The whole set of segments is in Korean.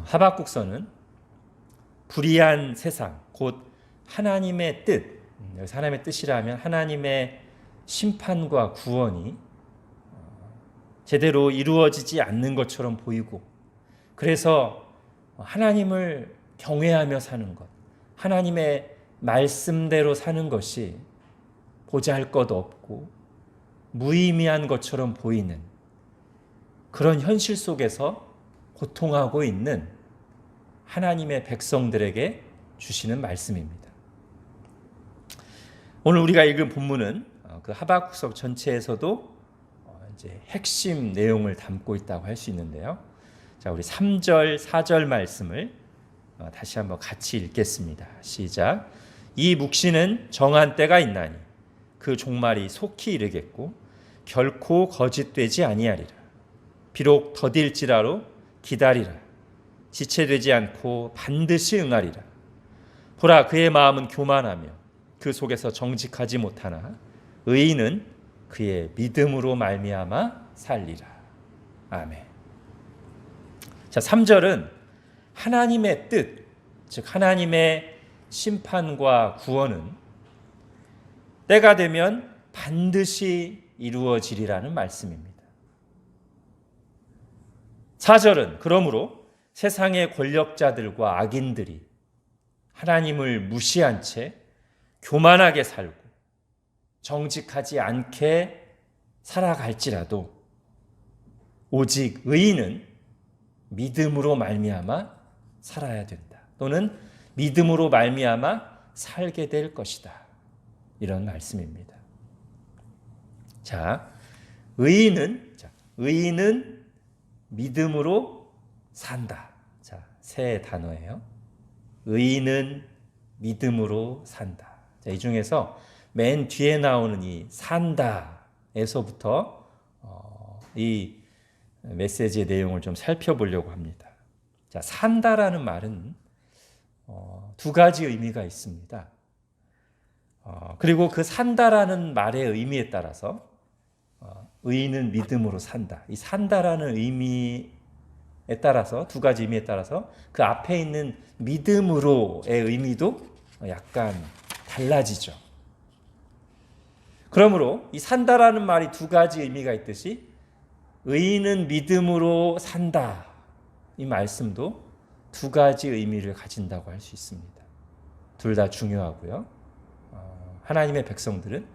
하박국서는 불의한 세상, 곧 하나님의 뜻, 여기서 하나님의 뜻이라면 하나님의 심판과 구원이 제대로 이루어지지 않는 것처럼 보이고, 그래서 하나님을 경외하며 사는 것, 하나님의 말씀대로 사는 것이 보잘것없고 무의미한 것처럼 보이는 그런 현실 속에서 고통하고 있는 하나님의 백성들에게 주시는 말씀입니다. 오늘 우리가 읽은 본문은 그 하박국서 전체에서도 이제 핵심 내용을 담고 있다고 할 수 있는데요. 자, 우리 3절, 4절 말씀을 다시 한번 같이 읽겠습니다. 시작. 이 묵시는 정한 때가 있나니 그 종말이 속히 이르겠고 결코 거짓되지 아니하리라. 비록 더딜지라도 기다리라. 지체되지 않고 반드시 응하리라. 보라, 그의 마음은 교만하며 그 속에서 정직하지 못하나 의인은 그의 믿음으로 말미암아 살리라. 아멘. 자, 3절은 하나님의 뜻, 즉 하나님의 심판과 구원은 때가 되면 반드시 이루어지리라는 말씀입니다. 4절은 그러므로 세상의 권력자들과 악인들이 하나님을 무시한 채 교만하게 살고 정직하지 않게 살아갈지라도 오직 의인은 믿음으로 말미암아 살아야 된다. 또는 믿음으로 말미암아 살게 될 것이다. 이런 말씀입니다. 자, 의인은 믿음으로 산다. 자, 새 단어예요. 의인은 믿음으로 산다. 자, 이 중에서 맨 뒤에 나오는 이 산다에서부터 이 메시지의 내용을 좀 살펴보려고 합니다. 자, 산다라는 말은 두 가지 의미가 있습니다. 그리고 그 산다라는 말의 의미에 따라서 의인은 믿음으로 산다. 이 산다라는 의미에 따라서 두 가지 의미에 따라서 그 앞에 있는 믿음으로의 의미도 약간 달라지죠. 그러므로 이 산다라는 말이 두 가지 의미가 있듯이 의인은 믿음으로 산다. 이 말씀도 두 가지 의미를 가진다고 할 수 있습니다. 둘 다 중요하고요. 하나님의 백성들은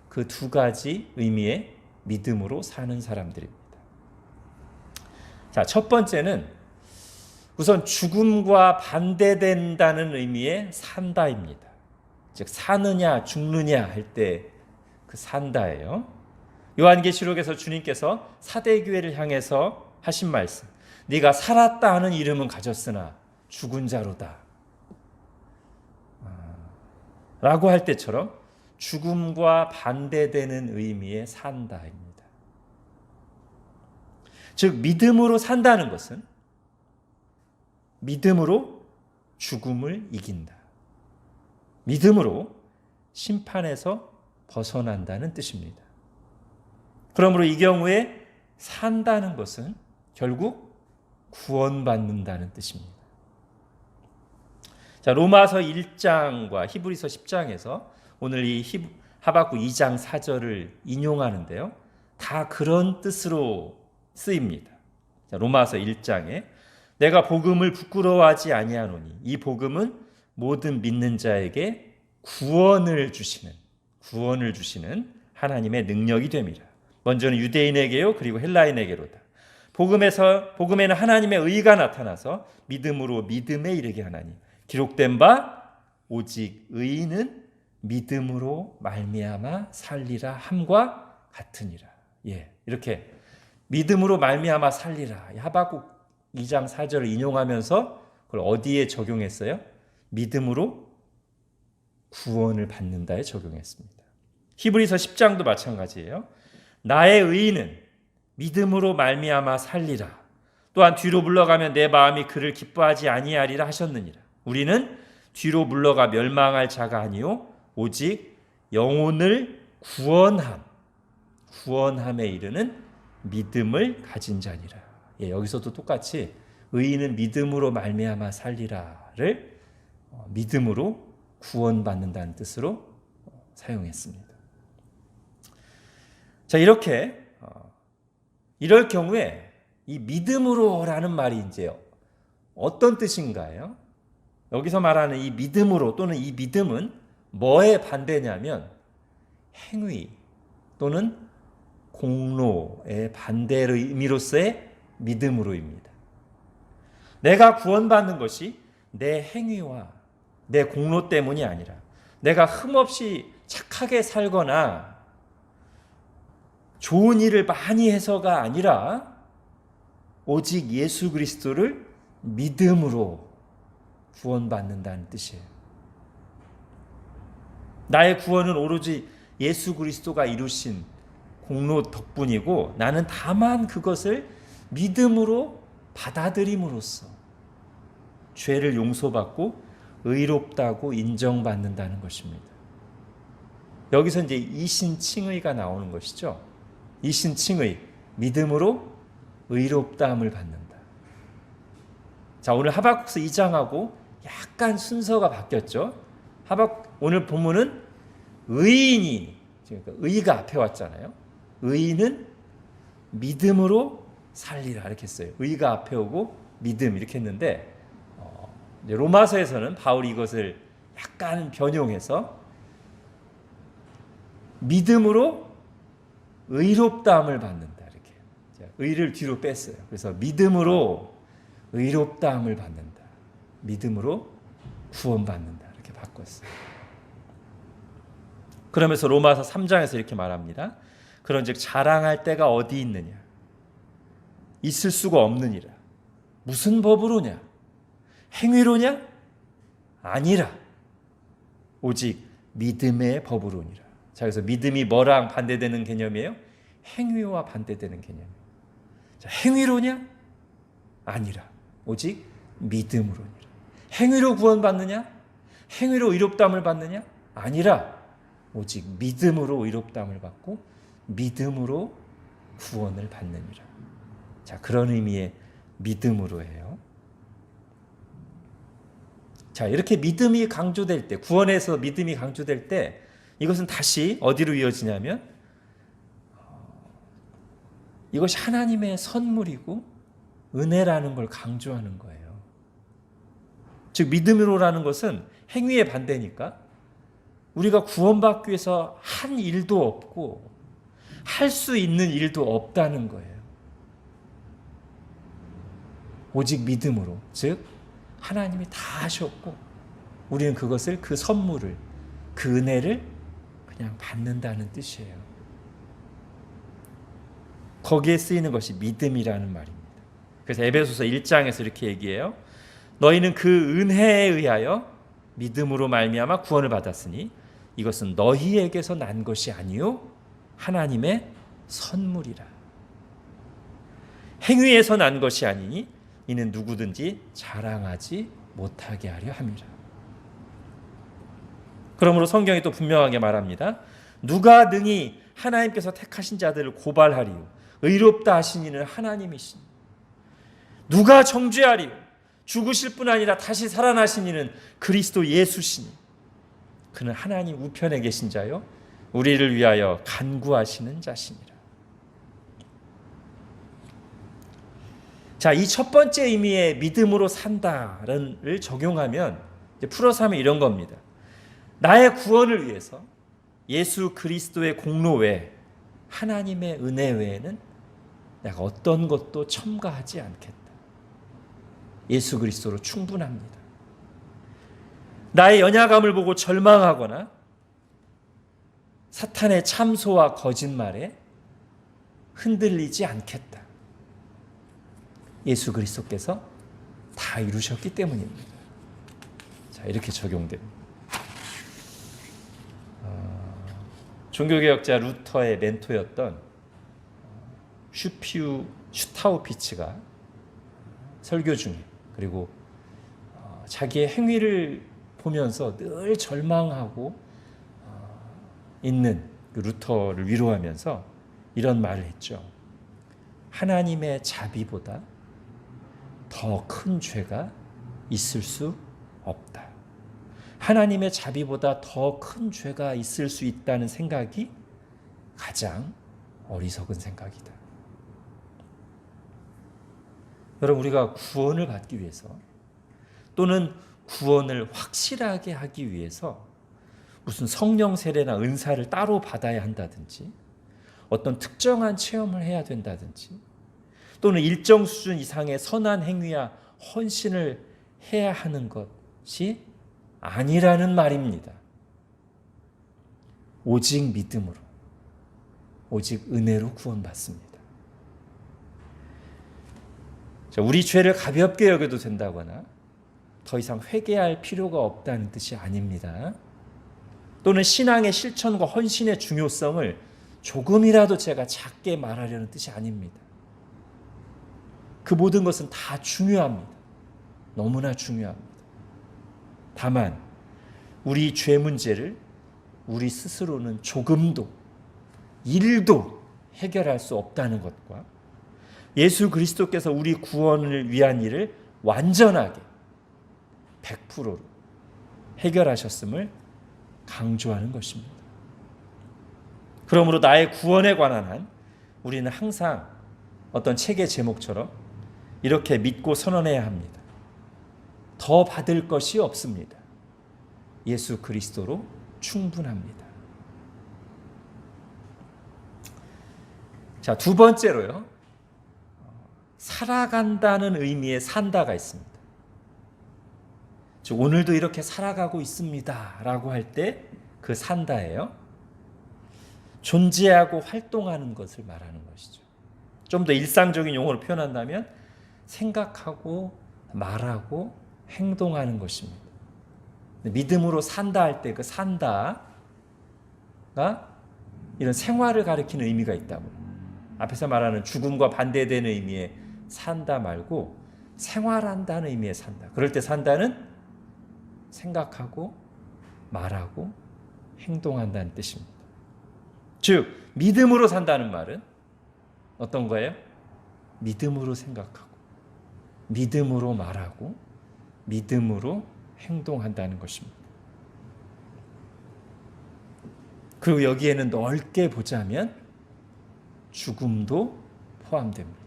그 두 가지 의미의 믿음으로 사는 사람들입니다. 자, 첫 번째는 우선 죽음과 반대된다는 의미의 산다입니다. 즉 사느냐 죽느냐 할 때 그 산다예요. 요한계시록에서 주님께서 사대교회를 향해서 하신 말씀, 네가 살았다 하는 이름은 가졌으나 죽은 자로다 라고 할 때처럼 죽음과 반대되는 의미의 산다입니다. 즉 믿음으로 산다는 것은 믿음으로 죽음을 이긴다. 믿음으로 심판에서 벗어난다는 뜻입니다. 그러므로 이 경우에 산다는 것은 결국 구원받는다는 뜻입니다. 자, 로마서 1장과 히브리서 10장에서 오늘 이 하박국 2장 4절을 인용하는데요. 다 그런 뜻으로 쓰입니다. 자, 로마서 1장에 내가 복음을 부끄러워하지 아니하노니 이 복음은 모든 믿는 자에게 구원을 주시는 하나님의 능력이 됨이라. 먼저는 유대인에게요, 그리고 헬라인에게로다. 복음에는 하나님의 의가 나타나서 믿음으로 믿음에 이르게 하나니 기록된 바 오직 의인은 믿음으로 말미암아 살리라 함과 같으니라. 예, 이렇게 믿음으로 말미암아 살리라. 하박국 2장 4절을 인용하면서 그걸 어디에 적용했어요? 믿음으로 구원을 받는다에 적용했습니다. 히브리서 10장도 마찬가지예요. 나의 의인은 믿음으로 말미암아 살리라. 또한 뒤로 물러가면 내 마음이 그를 기뻐하지 아니하리라 하셨느니라. 우리는 뒤로 물러가 멸망할 자가 아니요 오직 영혼을 구원함에 이르는 믿음을 가진 자니라. 예, 여기서도 똑같이 의인은 믿음으로 말미암아 살리라를 믿음으로 구원받는다는 뜻으로 사용했습니다. 자, 이렇게 이럴 경우에 이 믿음으로라는 말이 이제 어떤 뜻인가요? 여기서 말하는 이 믿음으로 또는 이 믿음은 뭐의 반대냐면 행위 또는 공로의 반대의 의미로서의 믿음으로입니다. 내가 구원받는 것이 내 행위와 내 공로 때문이 아니라 내가 흠없이 착하게 살거나 좋은 일을 많이 해서가 아니라 오직 예수 그리스도를 믿음으로 구원받는다는 뜻이에요. 나의 구원은 오로지 예수 그리스도가 이루신 공로 덕분이고 나는 다만 그것을 믿음으로 받아들임으로써 죄를 용서받고 의롭다고 인정받는다는 것입니다. 여기서 이제 이신칭의가 나오는 것이죠. 이신칭의, 믿음으로 의롭다함을 받는다. 자, 오늘 하박국서 2장하고 약간 순서가 바뀌었죠. 오늘 본문은 의인이, 그러니까 의가 앞에 왔잖아요. 의인은 믿음으로 살리라 이렇게 했어요. 의가 앞에 오고 믿음 이렇게 했는데 로마서에서는 바울이 이것을 약간 변형해서 믿음으로 의롭다함을 받는다 이렇게. 의를 뒤로 뺐어요. 그래서 믿음으로 의롭다함을 받는다. 믿음으로 구원받는다 이렇게 바꿨어요. 그러면서 로마서 3장에서 이렇게 말합니다. 그런즉 자랑할 때가 어디 있느냐? 있을 수가 없느니라. 무슨 법으로냐? 행위로냐? 아니라 오직 믿음의 법으로니라. 자, 그래서 믿음이 뭐랑 반대되는 개념이에요? 행위와 반대되는 개념이에요. 자, 행위로냐? 아니라 오직 믿음으로니라. 행위로 구원받느냐? 행위로 의롭다함을 받느냐? 아니라 오직 믿음으로 의롭다함을 받고 믿음으로 구원을 받느니라. 자, 그런 의미의 믿음으로 해요. 자, 이렇게 믿음이 강조될 때, 구원에서 믿음이 강조될 때 이것은 다시 어디로 이어지냐면 이것이 하나님의 선물이고 은혜라는 걸 강조하는 거예요. 즉 믿음으로라는 것은 행위의 반대니까 우리가 구원받기 위해서 한 일도 없고 할 수 있는 일도 없다는 거예요. 오직 믿음으로, 즉 하나님이 다 하셨고 우리는 그것을, 그 선물을, 그 은혜를 그냥 받는다는 뜻이에요. 거기에 쓰이는 것이 믿음이라는 말입니다. 그래서 에베소서 1장에서 이렇게 얘기해요. 너희는 그 은혜에 의하여 믿음으로 말미암아 구원을 받았으니 이것은 너희에게서 난 것이 아니요 하나님의 선물이라. 행위에서 난 것이 아니니 이는 누구든지 자랑하지 못하게 하려 함이라. 그러므로 성경이 또 분명하게 말합니다. 누가 능히 하나님께서 택하신 자들을 고발하리요 의롭다 하신 이는 하나님이시니 누가 정죄하리요 죽으실 뿐 아니라 다시 살아나신 이는 그리스도 예수시니 그는 하나님 우편에 계신 자요 우리를 위하여 간구하시는 자시니라. 자, 이 첫 번째 의미의 믿음으로 산다를 적용하면 이제 풀어서 하면 이런 겁니다. 나의 구원을 위해서 예수 그리스도의 공로 외에 하나님의 은혜 외에는 내가 어떤 것도 첨가하지 않겠다. 예수 그리스도로 충분합니다. 나의 연약함을 보고 절망하거나 사탄의 참소와 거짓말에 흔들리지 않겠다. 예수 그리스도께서 다 이루셨기 때문입니다. 자, 이렇게 적용됩니다. 종교개혁자 루터의 멘토였던 슈타우피츠가 설교 중에 그리고 자기의 행위를 보면서 늘 절망하고 있는 그 루터를 위로하면서 이런 말을 했죠. 하나님의 자비보다 더 큰 죄가 있을 수 없다. 하나님의 자비보다 더 큰 죄가 있을 수 있다는 생각이 가장 어리석은 생각이다. 여러분, 우리가 구원을 받기 위해서 또는 구원을 확실하게 하기 위해서 무슨 성령 세례나 은사를 따로 받아야 한다든지 어떤 특정한 체험을 해야 된다든지 또는 일정 수준 이상의 선한 행위야 헌신을 해야 하는 것이 아니라는 말입니다. 오직 믿음으로, 오직 은혜로 구원받습니다. 우리 죄를 가볍게 여겨도 된다거나 더 이상 회개할 필요가 없다는 뜻이 아닙니다. 또는 신앙의 실천과 헌신의 중요성을 조금이라도 제가 작게 말하려는 뜻이 아닙니다. 그 모든 것은 다 중요합니다. 너무나 중요합니다. 다만 우리 죄 문제를 우리 스스로는 조금도 1도 해결할 수 없다는 것과 예수 그리스도께서 우리 구원을 위한 일을 완전하게 100%로 해결하셨음을 강조하는 것입니다. 그러므로 나의 구원에 관한 한 우리는 항상 어떤 책의 제목처럼 이렇게 믿고 선언해야 합니다. 더 받을 것이 없습니다. 예수 그리스도로 충분합니다. 자, 두 번째로요. 살아간다는 의미의 산다가 있습니다. 즉 오늘도 이렇게 살아가고 있습니다 라고 할 때 그 산다예요. 존재하고 활동하는 것을 말하는 것이죠. 좀 더 일상적인 용어로 표현한다면 생각하고 말하고 행동하는 것입니다. 믿음으로 산다 할 때 그 산다가 이런 생활을 가리키는 의미가 있다고. 앞에서 말하는 죽음과 반대되는 의미의 산다 말고 생활한다는 의미의 산다. 그럴 때 산다는 생각하고 말하고 행동한다는 뜻입니다. 즉 믿음으로 산다는 말은 어떤 거예요? 믿음으로 생각하고 믿음으로 말하고 믿음으로 행동한다는 것입니다. 그리고 여기에는 넓게 보자면 죽음도 포함됩니다.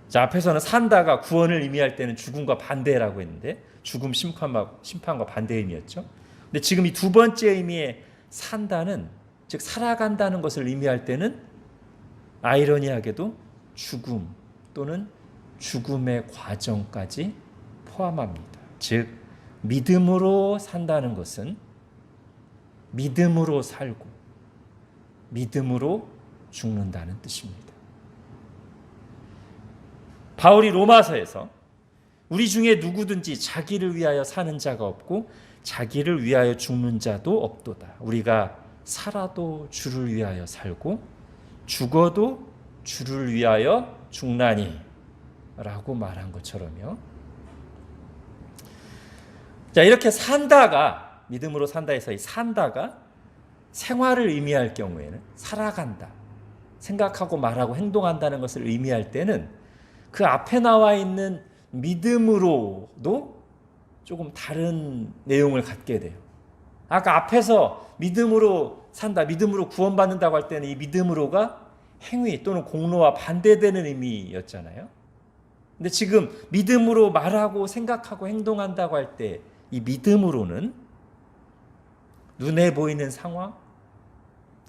자, 앞에서는 산다가 구원을 의미할 때는 죽음과 반대라고 했는데 죽음 심판과 반대의 의미였죠. 근데 지금 이 두 번째 의미의 산다는 즉 살아간다는 것을 의미할 때는 아이러니하게도 죽음 또는 죽음의 과정까지 포함합니다. 즉 믿음으로 산다는 것은 믿음으로 살고 믿음으로 죽는다는 뜻입니다. 바울이 로마서에서 우리 중에 누구든지 자기를 위하여 사는 자가 없고 자기를 위하여 죽는 자도 없도다. 우리가 살아도 주를 위하여 살고 죽어도 주를 위하여 죽나니 라고 말한 것처럼요. 자, 이렇게 산다가 믿음으로 산다에서 이 산다가 생활을 의미할 경우에는 살아간다, 생각하고 말하고 행동한다는 것을 의미할 때는 그 앞에 나와 있는 믿음으로도 조금 다른 내용을 갖게 돼요. 아까 앞에서 믿음으로 산다, 믿음으로 구원받는다고 할 때는 이 믿음으로가 행위 또는 공로와 반대되는 의미였잖아요. 근데 지금 믿음으로 말하고 생각하고 행동한다고 할 때 이 믿음으로는 눈에 보이는 상황,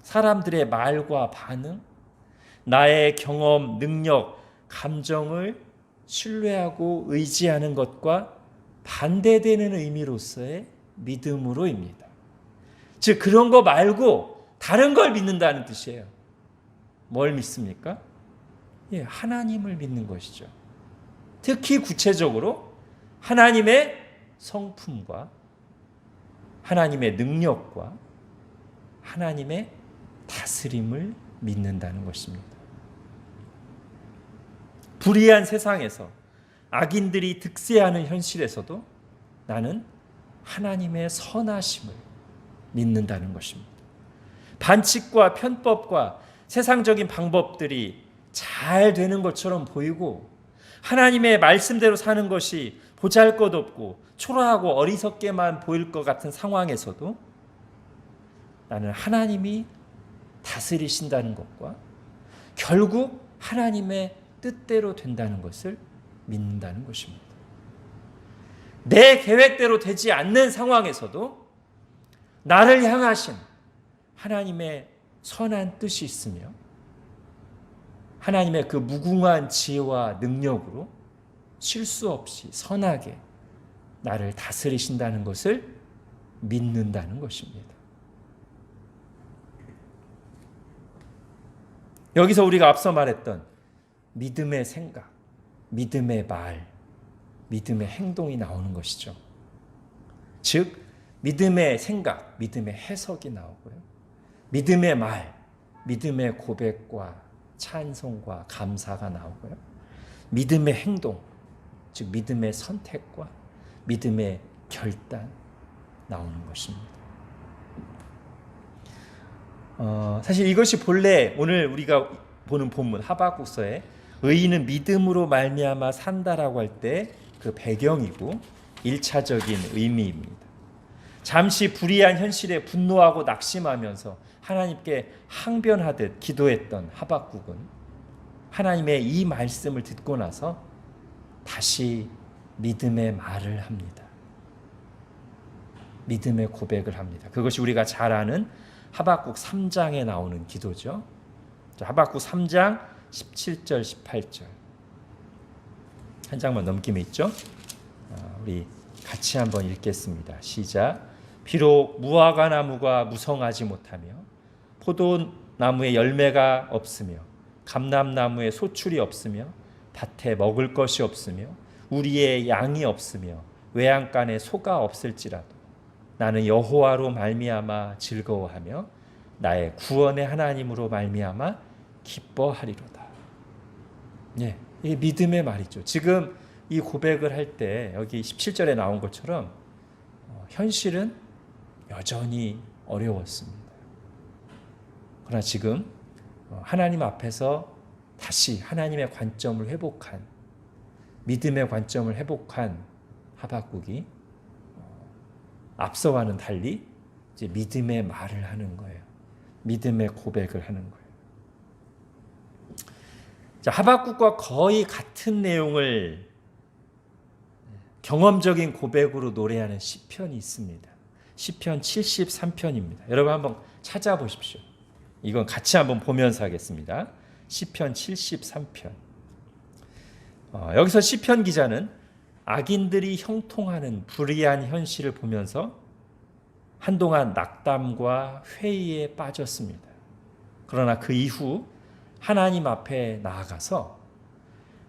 사람들의 말과 반응, 나의 경험, 능력, 감정을 신뢰하고 의지하는 것과 반대되는 의미로서의 믿음으로입니다. 즉 그런 거 말고 다른 걸 믿는다는 뜻이에요. 뭘 믿습니까? 예, 하나님을 믿는 것이죠. 특히 구체적으로 하나님의 성품과 하나님의 능력과 하나님의 다스림을 믿는다는 것입니다. 불의한 세상에서 악인들이 득세하는 현실에서도 나는 하나님의 선하심을 믿는다는 것입니다. 반칙과 편법과 세상적인 방법들이 잘 되는 것처럼 보이고 하나님의 말씀대로 사는 것이 보잘것없고 초라하고 어리석게만 보일 것 같은 상황에서도 나는 하나님이 다스리신다는 것과 결국 하나님의 뜻대로 된다는 것을 믿는다는 것입니다. 내 계획대로 되지 않는 상황에서도 나를 향하신 하나님의 선한 뜻이 있으며 하나님의 그 무궁한 지혜와 능력으로 실수 없이 선하게 나를 다스리신다는 것을 믿는다는 것입니다. 여기서 우리가 앞서 말했던 믿음의 생각, 믿음의 말, 믿음의 행동이 나오는 것이죠. 즉 믿음의 생각, 믿음의 해석이 나오고요. 믿음의 말, 믿음의 고백과 찬송과 감사가 나오고요. 믿음의 행동, 즉 믿음의 선택과 믿음의 결단 나오는 것입니다. 사실 이것이 본래 오늘 우리가 보는 본문 하박국서에 의인은 믿음으로 말미암아 산다라고 할 때 그 배경이고 1차적인 의미입니다. 잠시 불의한 현실에 분노하고 낙심하면서 하나님께 항변하듯 기도했던 하박국은 하나님의 이 말씀을 듣고 나서 다시 믿음의 말을 합니다. 믿음의 고백을 합니다. 그것이 우리가 잘 아는 하박국 3장에 나오는 기도죠. 하박국 3장 17절 18절 한 장만 넘김에 있죠. 우리 같이 한번 읽겠습니다. 시작. 비록 무화과 나무가 무성하지 못하며 포도나무에 열매가 없으며 감람나무에 소출이 없으며 밭에 먹을 것이 없으며 우리의 양이 없으며 외양간에 소가 없을지라도 나는 여호와로 말미암아 즐거워하며 나의 구원의 하나님으로 말미암아 기뻐하리로다. 예, 이 믿음의 말이죠. 지금 이 고백을 할 때 여기 17절에 나온 것처럼 현실은 여전히 어려웠습니다. 그러나 지금 하나님 앞에서 다시 하나님의 관점을 회복한, 믿음의 관점을 회복한 하박국이 앞서와는 달리 이제 믿음의 말을 하는 거예요. 믿음의 고백을 하는 거예요. 자, 하박국과 거의 같은 내용을 경험적인 고백으로 노래하는 시편이 있습니다. 시편 73편입니다. 여러분 한번 찾아보십시오. 이건 같이 한번 보면서 하겠습니다. 시편 73편. 여기서 시편 기자는 악인들이 형통하는 불의한 현실을 보면서 한동안 낙담과 회의에 빠졌습니다. 그러나 그 이후 하나님 앞에 나아가서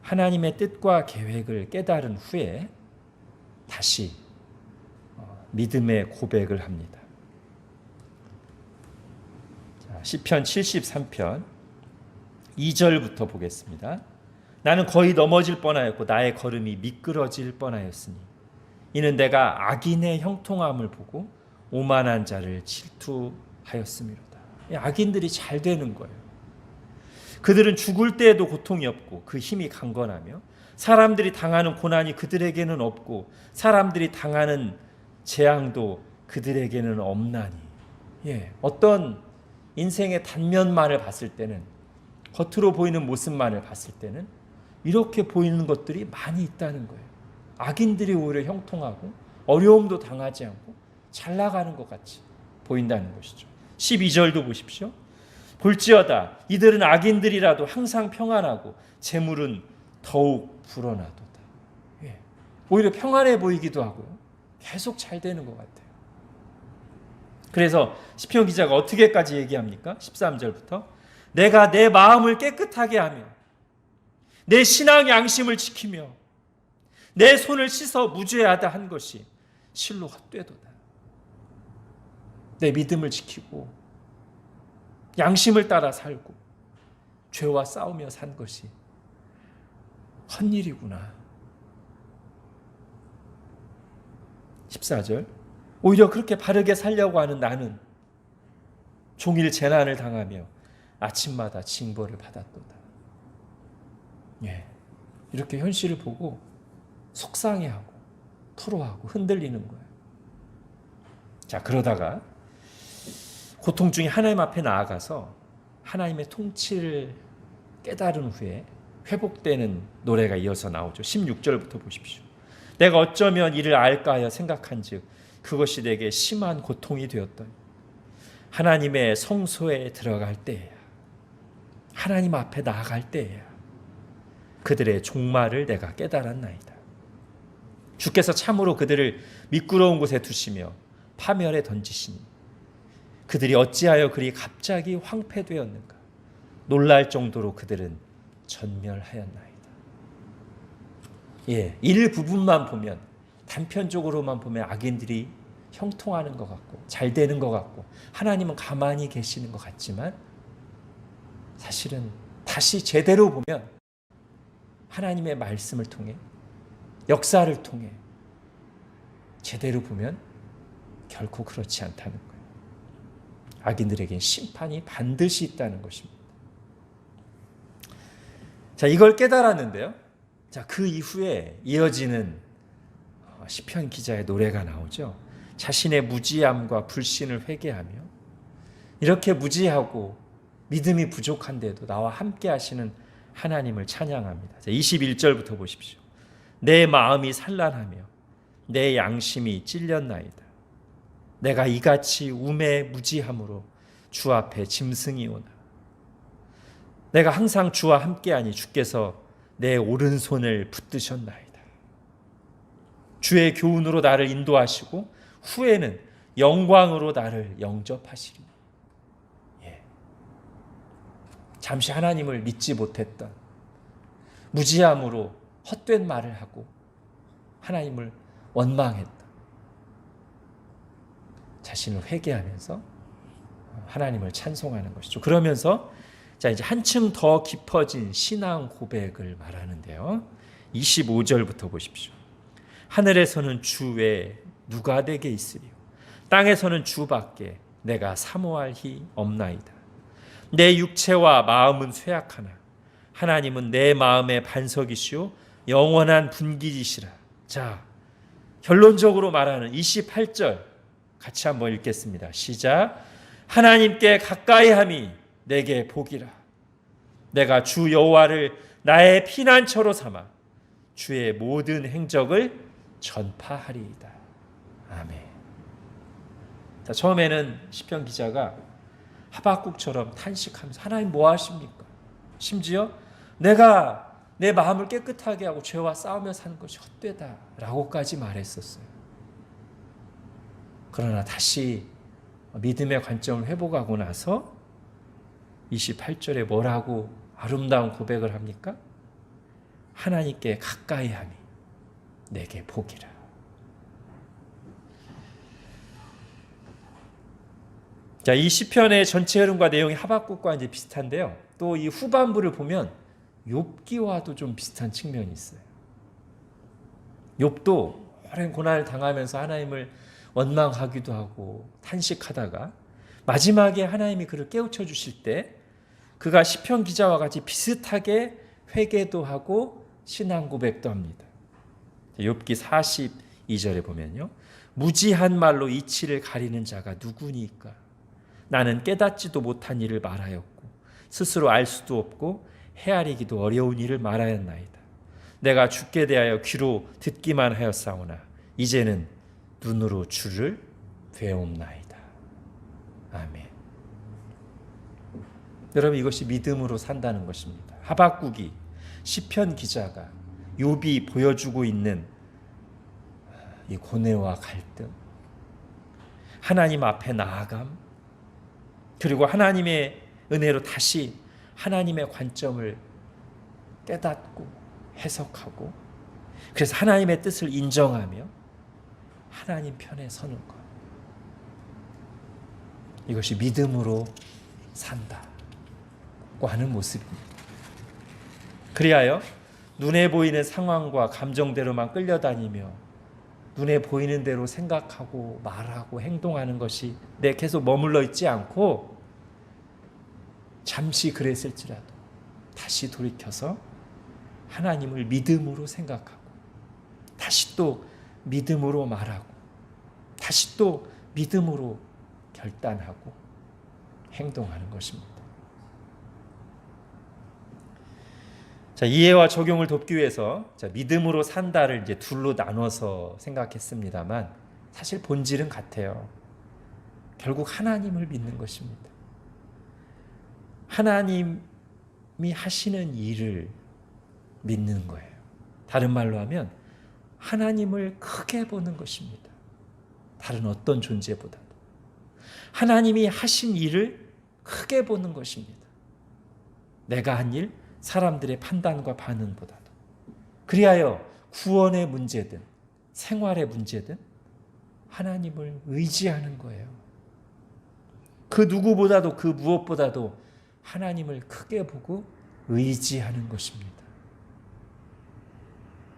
하나님의 뜻과 계획을 깨달은 후에 다시 믿음의 고백을 합니다. 시편 73편 2절부터 보겠습니다. 나는 거의 넘어질 뻔하였고 나의 걸음이 미끄러질 뻔하였으니 이는 내가 악인의 형통함을 보고 오만한 자를 질투하였음이로다. 악인들이 잘 되는 거예요. 그들은 죽을 때에도 고통이 없고 그 힘이 강건하며 사람들이 당하는 고난이 그들에게는 없고 사람들이 당하는 재앙도 그들에게는 없나니. 어떤 인생의 단면만을 봤을 때는, 겉으로 보이는 모습만을 봤을 때는 이렇게 보이는 것들이 많이 있다는 거예요. 악인들이 오히려 형통하고 어려움도 당하지 않고 잘 나가는 것 같이 보인다는 것이죠. 12절도 보십시오. 볼지어다 이들은 악인들이라도 항상 평안하고 재물은 더욱 불어나도다. 오히려 평안해 보이기도 하고요. 계속 잘 되는 것 같아요. 그래서 시편 기자가 어떻게까지 얘기합니까? 13절부터 내가 내 마음을 깨끗하게 하며 내 신앙 양심을 지키며 내 손을 씻어 무죄하다 한 것이 실로 헛되도다. 내 믿음을 지키고 양심을 따라 살고 죄와 싸우며 산 것이 헛일이구나. 14절 오히려 그렇게 바르게 살려고 하는 나는 종일 재난을 당하며 아침마다 징벌을 받았도다. 이렇게 현실을 보고 속상해하고 토로하고 흔들리는 거예요. 자, 그러다가 고통 중에 하나님 앞에 나아가서 하나님의 통치를 깨달은 후에 회복되는 노래가 이어서 나오죠. 16절부터 보십시오. 내가 어쩌면 이를 알까 하여 생각한즉 그것이 내게 심한 고통이 되었더니 하나님의 성소에 들어갈 때야, 하나님 앞에 나아갈 때야 그들의 종말을 내가 깨달았나이다. 주께서 참으로 그들을 미끄러운 곳에 두시며 파멸에 던지시니 그들이 어찌하여 그리 갑자기 황폐되었는가. 놀랄 정도로 그들은 전멸하였나이다. 일부분만 보면, 단편적으로만 보면 악인들이 형통하는 것 같고 잘 되는 것 같고 하나님은 가만히 계시는 것 같지만, 사실은 다시 제대로 보면 하나님의 말씀을 통해, 역사를 통해 제대로 보면 결코 그렇지 않다는 거예요. 악인들에겐 심판이 반드시 있다는 것입니다. 자, 이걸 깨달았는데요. 자, 그 이후에 이어지는 시편 기자의 노래가 나오죠. 자신의 무지함과 불신을 회개하며 이렇게 무지하고 믿음이 부족한데도 나와 함께 하시는 하나님을 찬양합니다. 자, 21절부터 보십시오. 내 마음이 산란하며 내 양심이 찔렸나이다. 내가 이같이 우매 무지함으로 주 앞에 짐승이 오나. 내가 항상 주와 함께하니 주께서 내 오른손을 붙드셨나이다. 주의 교훈으로 나를 인도하시고 후에는 영광으로 나를 영접하시리니. 잠시 하나님을 믿지 못했던, 무지함으로 헛된 말을 하고 하나님을 원망했던, 자신을 회개하면서 하나님을 찬송하는 것이죠. 그러면서 자, 이제 한층 더 깊어진 신앙 고백을 말하는데요. 25절부터 보십시오. 하늘에서는 주 외에 누가 내게 있으리요? 땅에서는 주밖에 내가 사모할 히 없나이다. 내 육체와 마음은 쇠약하나 하나님은 내 마음의 반석이시요 영원한 분기이시라. 자, 결론적으로 말하는 28절 같이 한번 읽겠습니다. 시작. 하나님께 가까이함이 내게 복이라. 내가 주 여호와를 나의 피난처로 삼아 주의 모든 행적을 전파하리이다. 아멘. 자, 처음에는 시편 기자가 하박국처럼 탄식하면서 하나님 뭐 하십니까? 심지어 내가 내 마음을 깨끗하게 하고 죄와 싸우며 사는 것이 헛되다 라고까지 말했었어요. 그러나 다시 믿음의 관점을 회복하고 나서 28절에 뭐라고 아름다운 고백을 합니까? 하나님께 가까이함이 내게 복이라. 자, 이 시편의 전체 흐름과 내용이 하박국과 이제 비슷한데요. 또 이 후반부를 보면 욥기와도 좀 비슷한 측면이 있어요. 욥도 오랜 고난을 당하면서 하나님을 원망하기도 하고 탄식하다가 마지막에 하나님이 그를 깨우쳐 주실 때 그가 시편 기자와 같이 비슷하게 회개도 하고 신앙 고백도 합니다. 욥기 42절에 보면요. 무지한 말로 이치를 가리는 자가 누구니까? 나는 깨닫지도 못한 일을 말하였고 스스로 알 수도 없고 헤아리기도 어려운 일을 말하였나이다. 내가 주께 대하여 귀로 듣기만 하였사오나 이제는 눈으로 주를 배움나이다. 아멘. 여러분, 이것이 믿음으로 산다는 것입니다. 하박국이, 시편 기자가, 욥이 보여주고 있는 이 고뇌와 갈등, 하나님 앞에 나아감, 그리고 하나님의 은혜로 다시 하나님의 관점을 깨닫고 해석하고 그래서 하나님의 뜻을 인정하며 하나님 편에 서는 것. 이것이 믿음으로 산다고 하는 모습입니다. 그리하여 눈에 보이는 상황과 감정대로만 끌려다니며 눈에 보이는 대로 생각하고 말하고 행동하는 것이 내 계속 머물러 있지 않고 잠시 그랬을지라도 다시 돌이켜서 하나님을 믿음으로 생각하고 다시 또 믿음으로 말하고 다시 또 믿음으로 결단하고 행동하는 것입니다. 자, 이해와 적용을 돕기 위해서 믿음으로 산다를 이제 둘로 나눠서 생각했습니다만 사실 본질은 같아요. 결국 하나님을 믿는 것입니다. 하나님이 하시는 일을 믿는 거예요. 다른 말로 하면 하나님을 크게 보는 것입니다. 다른 어떤 존재보다도 하나님이 하신 일을 크게 보는 것입니다. 내가 한 일, 사람들의 판단과 반응보다도. 그리하여 구원의 문제든 생활의 문제든 하나님을 의지하는 거예요. 그 누구보다도 그 무엇보다도 하나님을 크게 보고 의지하는 것입니다.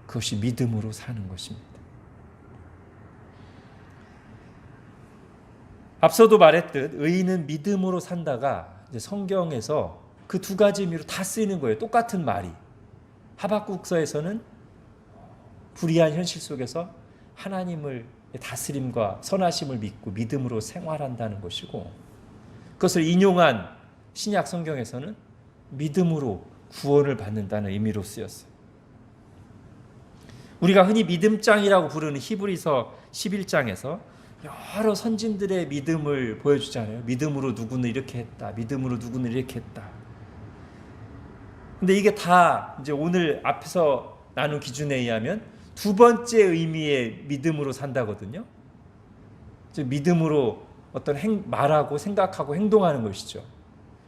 그것이 믿음으로 사는 것입니다. 앞서도 말했듯 의인은 믿음으로 산다가 이제 성경에서 그 두 가지 의미로 다 쓰이는 거예요. 똑같은 말이. 하박국서에서는 불의한 현실 속에서 하나님을 다스림과 선하심을 믿고 믿음으로 생활한다는 것이고, 그것을 인용한 신약 성경에서는 믿음으로 구원을 받는다는 의미로 쓰였어요. 우리가 흔히 믿음장이라고 부르는 히브리서 11장에서 여러 선진들의 믿음을 보여주잖아요. 믿음으로 누구는 이렇게 했다. 믿음으로 누구는 이렇게 했다. 근데 이게 다 이제 오늘 앞에서 나눈 기준에 의하면 두 번째 의미의 믿음으로 산다거든요. 즉 믿음으로 어떤 말하고 생각하고 행동하는 것이죠.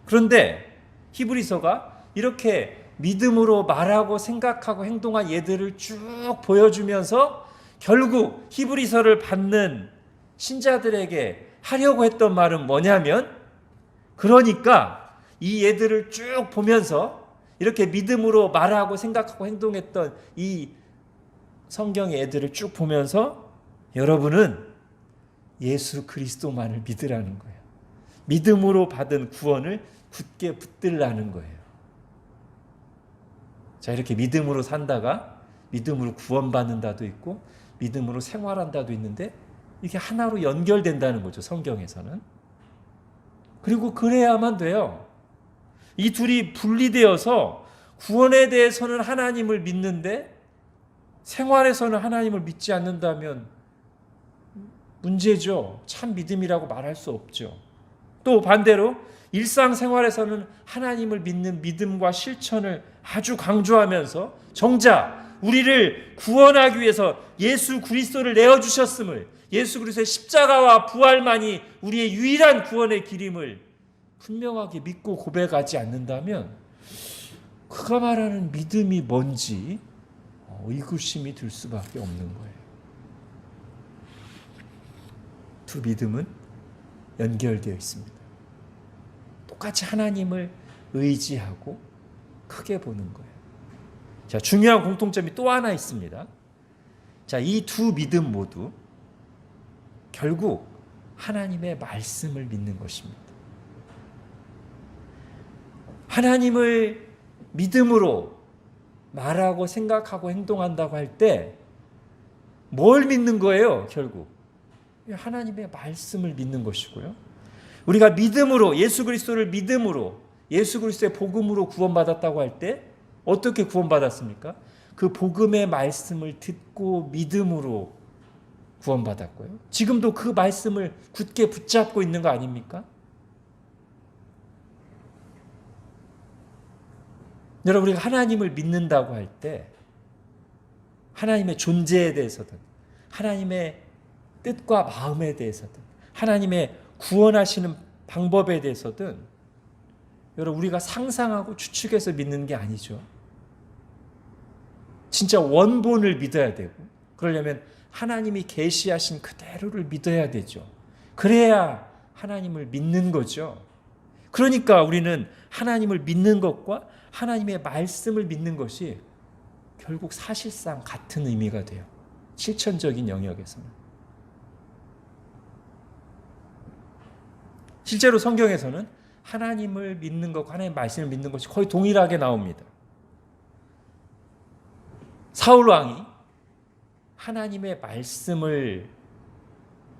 그런데 히브리서가 이렇게 믿음으로 말하고 생각하고 행동한 예들을 쭉 보여주면서 결국 히브리서를 받는 신자들에게 하려고 했던 말은 뭐냐면, 그러니까 이 예들을 쭉 보면서 이렇게 믿음으로 말하고 생각하고 행동했던 이 성경의 예들을 쭉 보면서 여러분은 예수 그리스도만을 믿으라는 거예요. 믿음으로 받은 구원을 굳게 붙들라는 거예요. 자, 이렇게 믿음으로 산다가 믿음으로 구원받는다도 있고 믿음으로 생활한다도 있는데 이게 하나로 연결된다는 거죠, 성경에서는. 그리고 그래야만 돼요. 이 둘이 분리되어서 구원에 대해서는 하나님을 믿는데 생활에서는 하나님을 믿지 않는다면 문제죠. 참 믿음이라고 말할 수 없죠. 또 반대로 일상생활에서는 하나님을 믿는 믿음과 실천을 아주 강조하면서 정작 우리를 구원하기 위해서 예수 그리스도를 내어주셨음을, 예수 그리스도의 십자가와 부활만이 우리의 유일한 구원의 길임을 분명하게 믿고 고백하지 않는다면 그가 말하는 믿음이 뭔지 의구심이 들 수밖에 없는 거예요. 두 믿음은 연결되어 있습니다. 똑같이 하나님을 의지하고 크게 보는 거예요. 자, 중요한 공통점이 또 하나 있습니다. 자, 이 두 믿음 모두 결국 하나님의 말씀을 믿는 것입니다. 하나님을 믿음으로 말하고 생각하고 행동한다고 할 때 뭘 믿는 거예요, 결국? 하나님의 말씀을 믿는 것이고요. 우리가 믿음으로, 예수 그리스도를 믿음으로, 예수 그리스도의 복음으로 구원받았다고 할 때 어떻게 구원받았습니까? 그 복음의 말씀을 듣고 믿음으로 구원받았고요. 지금도 그 말씀을 굳게 붙잡고 있는 거 아닙니까? 여러분, 우리가 하나님을 믿는다고 할 때 하나님의 존재에 대해서든 하나님의 뜻과 마음에 대해서든 하나님의 구원하시는 방법에 대해서든 여러분, 우리가 상상하고 추측해서 믿는 게 아니죠. 진짜 원본을 믿어야 되고, 그러려면 하나님이 계시하신 그대로를 믿어야 되죠. 그래야 하나님을 믿는 거죠. 그러니까 우리는 하나님을 믿는 것과 하나님의 말씀을 믿는 것이 결국 사실상 같은 의미가 돼요. 실천적인 영역에서는. 실제로 성경에서는 하나님을 믿는 것과 하나님의 말씀을 믿는 것이 거의 동일하게 나옵니다. 사울 왕이 하나님의 말씀을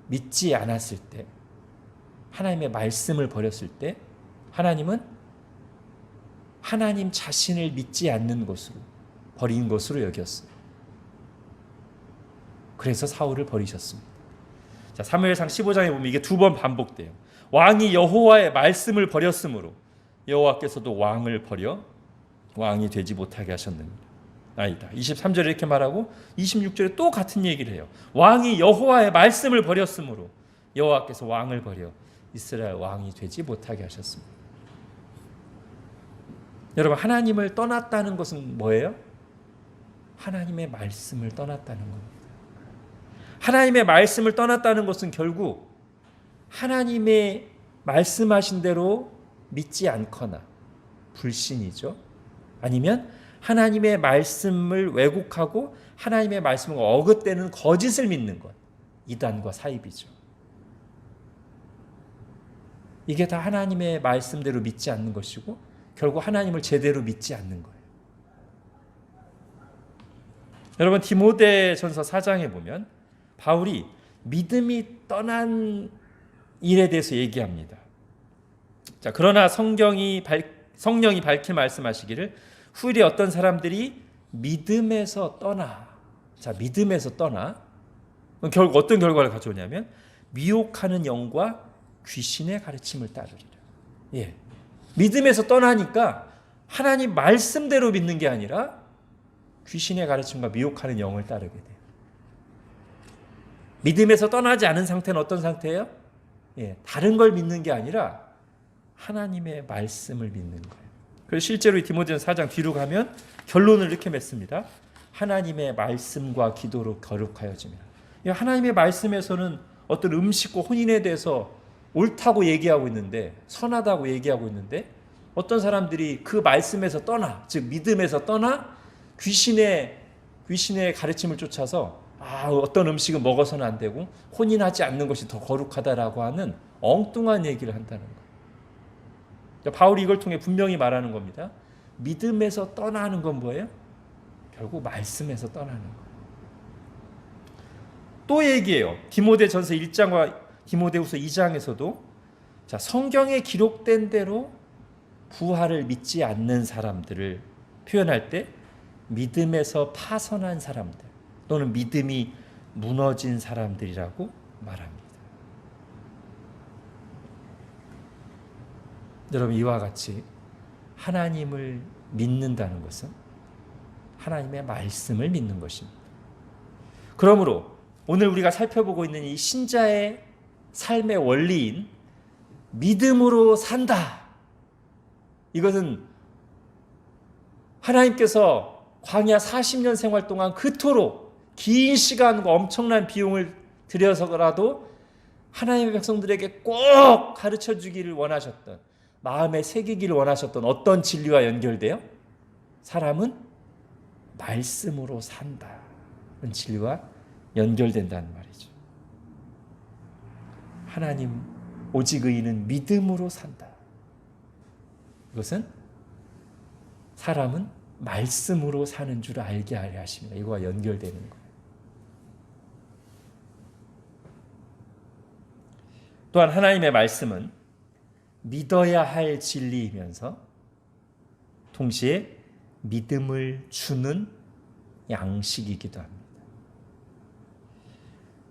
믿지 않았을 때, 하나님의 말씀을 버렸을 때 하나님은 하나님 자신을 믿지 않는 것으로, 버린 것으로 여겼어요. 그래서 사울을 버리셨습니다. 자, 사무엘상 15장에 보면 이게 두 번 반복돼요. 왕이 여호와의 말씀을 버렸으므로 여호와께서도 왕을 버려 왕이 되지 못하게 하셨느니라. 아니다. 23절에 이렇게 말하고 26절에 또 같은 얘기를 해요. 왕이 여호와의 말씀을 버렸으므로 여호와께서 왕을 버려 이스라엘 왕이 되지 못하게 하셨습니다. 여러분, 하나님을 떠났다는 것은 뭐예요? 하나님의 말씀을 떠났다는 겁니다. 하나님의 말씀을 떠났다는 것은 결국 하나님의 말씀하신 대로 믿지 않거나 불신이죠. 아니면 하나님의 말씀을 왜곡하고 하나님의 말씀을 어긋대는 거짓을 믿는 것, 이단과 사입이죠. 이게 다 하나님의 말씀대로 믿지 않는 것이고 결국 하나님을 제대로 믿지 않는 거예요. 여러분, 디모데전서 4장에 보면 바울이 믿음이 떠난 일에 대해서 얘기합니다. 자, 그러나 성령이 밝히 말씀하시기를 후일에 어떤 사람들이 믿음에서 떠나, 자, 믿음에서 떠나, 결국 어떤 결과를 가져오냐면 미혹하는 영과 귀신의 가르침을 따르리라. 예, 믿음에서 떠나니까 하나님 말씀대로 믿는 게 아니라 귀신의 가르침과 미혹하는 영을 따르게 돼요. 믿음에서 떠나지 않은 상태는 어떤 상태예요? 예, 다른 걸 믿는 게 아니라 하나님의 말씀을 믿는 거예요. 그래서 실제로 디모데전서 4장 뒤로 가면 결론을 이렇게 맺습니다. 하나님의 말씀과 기도로 거룩하여지며. 하나님의 말씀에서는 어떤 음식과 혼인에 대해서 옳다고 얘기하고 있는데, 선하다고 얘기하고 있는데, 어떤 사람들이 그 말씀에서 떠나, 즉 믿음에서 떠나 귀신의 가르침을 쫓아서 어떤 음식은 먹어서는 안 되고 혼인하지 않는 것이 더 거룩하다라고 하는 엉뚱한 얘기를 한다는 거예요. 바울이 이걸 통해 분명히 말하는 겁니다. 믿음에서 떠나는 건 뭐예요? 결국 말씀에서 떠나는 거예요. 또 얘기해요. 디모데전서 1장과 디모데후서 2장에서도 자, 성경에 기록된 대로 부활을 믿지 않는 사람들을 표현할 때 믿음에서 파선한 사람들 또는 믿음이 무너진 사람들이라고 말합니다. 여러분, 이와 같이 하나님을 믿는다는 것은 하나님의 말씀을 믿는 것입니다. 그러므로 오늘 우리가 살펴보고 있는 이 신자의 삶의 원리인 믿음으로 산다. 이것은 하나님께서 광야 40년 생활 동안 그토록 긴 시간과 엄청난 비용을 들여서라도 하나님의 백성들에게 꼭 가르쳐 주기를 원하셨던, 마음에 새기기를 원하셨던 어떤 진리와 연결돼요? 사람은 말씀으로 산다는 진리와 연결된다는 말이죠. 하나님 오직 의인은 믿음으로 산다. 이것은 사람은 말씀으로 사는 줄 알게 하려 하십니다. 이거와 연결되는 거예요. 또한 하나님의 말씀은 믿어야 할 진리이면서 동시에 믿음을 주는 양식이기도 합니다.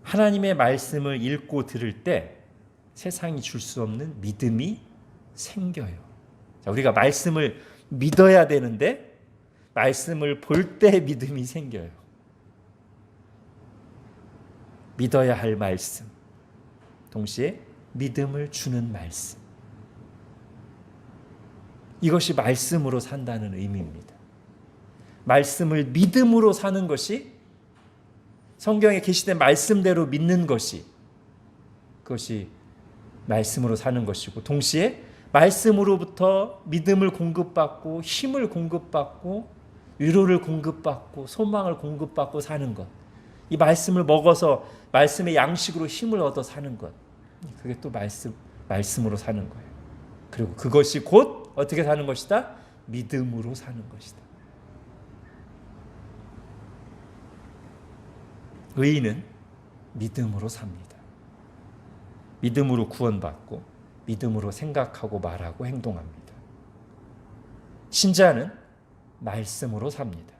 하나님의 말씀을 읽고 들을 때 세상이 줄 수 없는 믿음이 생겨요. 자, 우리가 말씀을 믿어야 되는데 말씀을 볼 때 믿음이 생겨요. 믿어야 할 말씀, 동시에 믿음을 주는 말씀. 이것이 말씀으로 산다는 의미입니다. 말씀을 믿음으로 사는 것이, 성경에 계시된 말씀대로 믿는 것이, 그것이 말씀으로 사는 것이고, 동시에 말씀으로부터 믿음을 공급받고 힘을 공급받고 위로를 공급받고 소망을 공급받고 사는 것, 이 말씀을 먹어서 말씀의 양식으로 힘을 얻어 사는 것, 그게 또 말씀으로 사는 거예요. 그리고 그것이 곧 어떻게 사는 것이다? 믿음으로 사는 것이다. 의인은 믿음으로 삽니다. 믿음으로 구원받고 믿음으로 생각하고 말하고 행동합니다. 신자는 말씀으로 삽니다.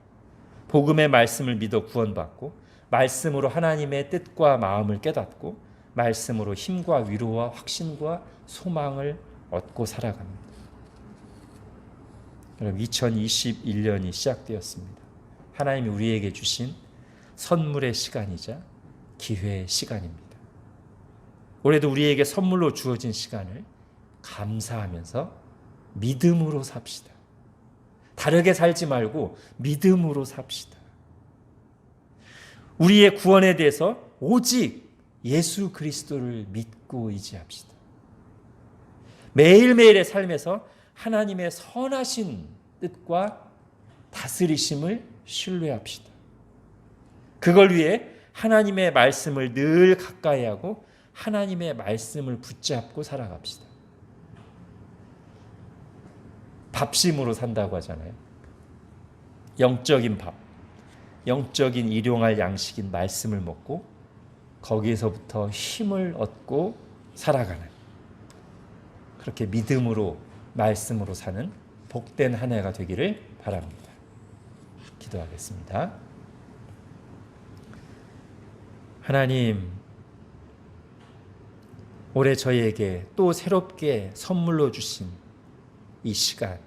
복음의 말씀을 믿어 구원받고 말씀으로 하나님의 뜻과 마음을 깨닫고 말씀으로 힘과 위로와 확신과 소망을 얻고 살아갑니다. 여러분, 2021년이 시작되었습니다. 하나님이 우리에게 주신 선물의 시간이자 기회의 시간입니다. 올해도 우리에게 선물로 주어진 시간을 감사하면서 믿음으로 삽시다. 다르게 살지 말고 믿음으로 삽시다. 우리의 구원에 대해서 오직 예수 그리스도를 믿고 의지합시다. 매일매일의 삶에서 하나님의 선하신 뜻과 다스리심을 신뢰합시다. 그걸 위해 하나님의 말씀을 늘 가까이 하고 하나님의 말씀을 붙잡고 살아갑시다. 밥심으로 산다고 하잖아요. 영적인 밥, 영적인 일용할 양식인 말씀을 먹고 거기에서부터 힘을 얻고 살아가는, 그렇게 믿음으로 말씀으로 사는 복된 한 해가 되기를 바랍니다. 기도하겠습니다. 하나님, 올해 저희에게 또 새롭게 선물로 주신 이 시간,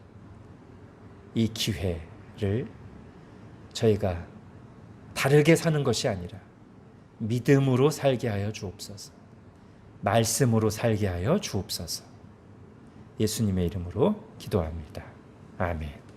이 기회를 저희가 다르게 사는 것이 아니라 믿음으로 살게 하여 주옵소서. 말씀으로 살게 하여 주옵소서. 예수님의 이름으로 기도합니다. 아멘.